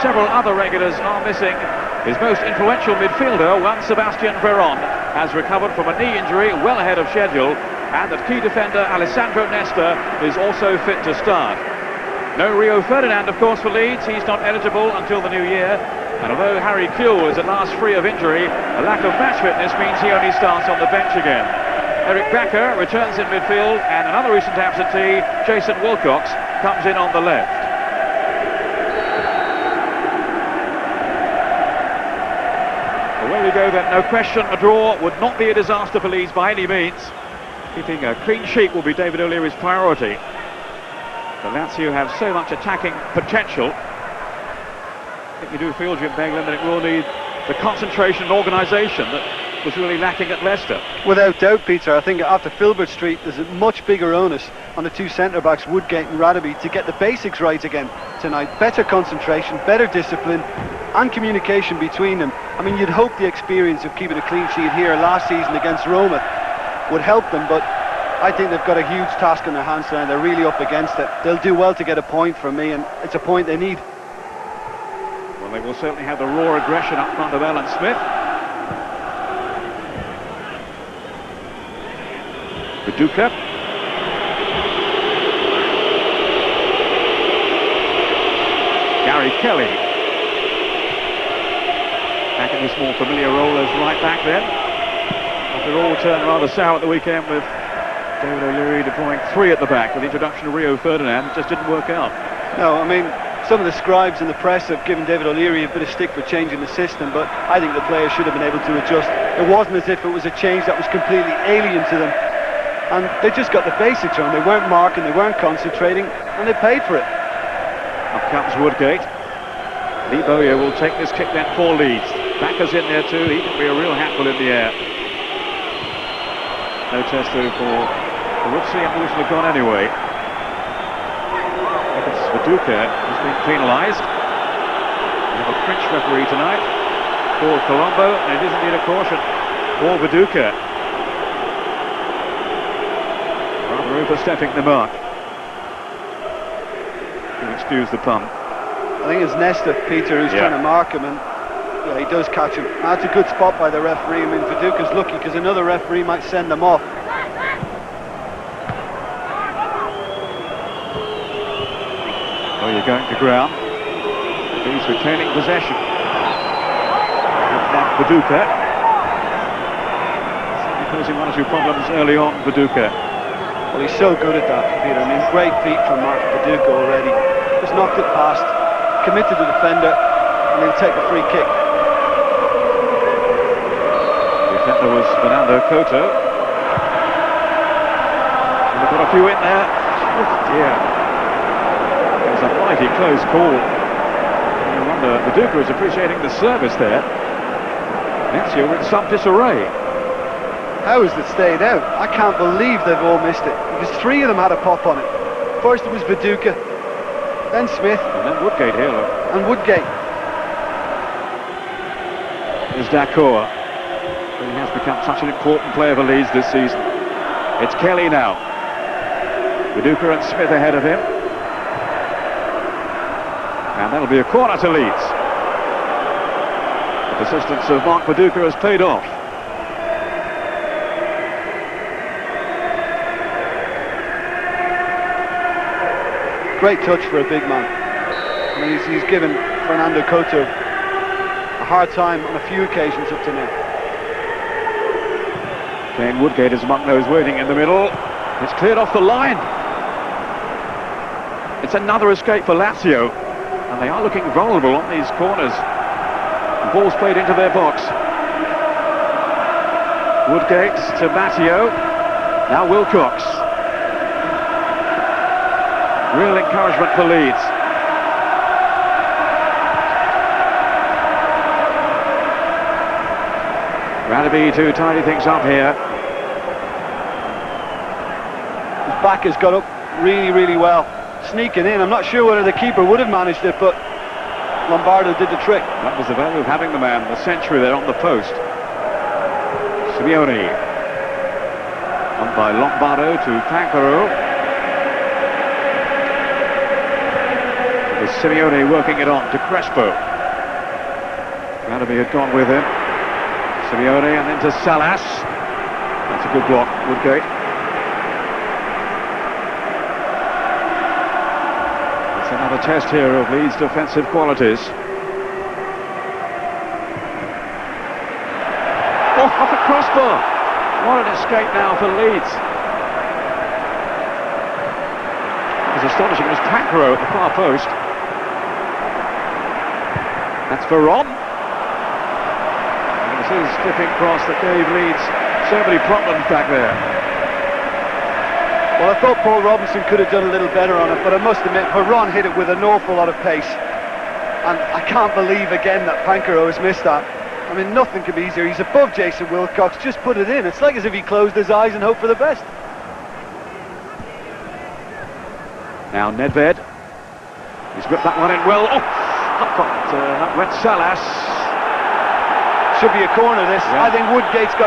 several other regulars are missing. His most influential midfielder, Sebastian Veron, has recovered from a knee injury well ahead of schedule, and that key defender Alessandro Nesta is also fit to start. No Rio Ferdinand, of course, for Leeds. He's not eligible until the new year. And although Harry Kewell is at last free of injury, a lack of match fitness means he only starts on the bench again. Eric Bakker returns in midfield, and another recent absentee, Jason Wilcox, comes in on the left. Away we go then. No question, a draw would not be a disaster for Leeds by any means. Keeping a clean sheet will be David O'Leary's priority. The Lazio have so much attacking potential. I think you do feel, Jim Beglan, that it will need the concentration and organisation that was really lacking at Leicester. Without doubt, Peter. I think after Filbert Street there's a much bigger onus on the two centre-backs, Woodgate and Radaby, to get the basics right again tonight. Better concentration, better discipline and communication between them. I mean, you'd hope the experience of keeping a clean sheet here last season against Roma would help them, but I think they've got a huge task on their hands tonight. They're really up against it. They'll do well to get a point from me, and it's a point they need. Well, they will certainly have the raw aggression up front of Alan Smith. Viduka. Gary Kelly. Back in his more familiar role as right back then. After all turned rather sour at the weekend with David O'Leary deploying three at the back with the introduction of Rio Ferdinand. It just didn't work out. No, I mean, some of the scribes in the press have given David O'Leary a bit of stick for changing the system, but I think the players should have been able to adjust. It wasn't as if it was a change that was completely alien to them, and they just got the basics wrong. They weren't marking, they weren't concentrating, and they paid for it. Up comes Woodgate. Lee Bowyer will take this kick then for Leeds. Backer's in there too. He can be a real handful in the air. No test though for Rupsi, and Wilson have gone anyway. It's Viduka who's been penalised. We have a French referee tonight for Colombo, and it is indeed a caution for Viduka. Rather overstepping the mark. You'll excuse the pun. I think it's Nesta, Peter, who's trying to mark him, and yeah, he does catch him. That's a good spot by the referee. I mean, Viduka's lucky because another referee might send them off. Oh, you're going to ground. He's retaining possession. Back Viduka. Causing one or two problems early on, Viduka. Well, he's so good at that, Peter. I mean, great feet from Mark Viduka already. Just knocked it past, committed the defender, and he'll take the free kick. The defender was Fernando Couto. And they've got a few in there. Oh dear. It was a mighty close call. No wonder Viduka is appreciating the service there. Lazio were in some disarray. How has it stayed out? I can't believe they've all missed it, because three of them had a pop on it. First it was Viduka, then Smith, and then Woodgate here, look. And Woodgate. There's Dacour. He has become such an important player for Leeds this season. It's Kelly now. Viduka and Smith ahead of him. And that'll be a corner to Leeds. The persistence of Mark Viduka has paid off. Great touch for a big man. I mean, he's given Fernando Couto a hard time on a few occasions up to now. Kane Woodgate is among those waiting in the middle. It's cleared off the line. It's another escape for Lazio, and they are looking vulnerable on these corners. The ball's played into their box. Woodgate to Matteo. Now Wilcox. Real encouragement for Leeds. Radaby to tidy things up here. His back has got up really, really well. Sneaking in. I'm not sure whether the keeper would have managed it, but Lombardo did the trick. That was the value of having the man, the century there on the post. Simeone. On by Lombardo to Pancaro. With Simeone working it on to Crespo. Radeby had gone with him. Simeone and into Salas. That's a good block, Woodgate. It's another test here of Leeds' defensive qualities. Oh, off a crossbar! What an escape now for Leeds. It was astonishing. It was Pancro at the far post. That's Veron. And this is slipping cross that gave Leeds so many problems back there. Well, I thought Paul Robinson could have done a little better on it, but I must admit, Veron hit it with an awful lot of pace. And I can't believe again that Pancro has missed that. I mean, nothing could be easier. He's above Jason Wilcox, just put it in. It's like as if he closed his eyes and hoped for the best. Now Nedved. He's whipped that one in well. Oh, that went Salas. Should be a corner, this. Yeah. I think Woodgate's got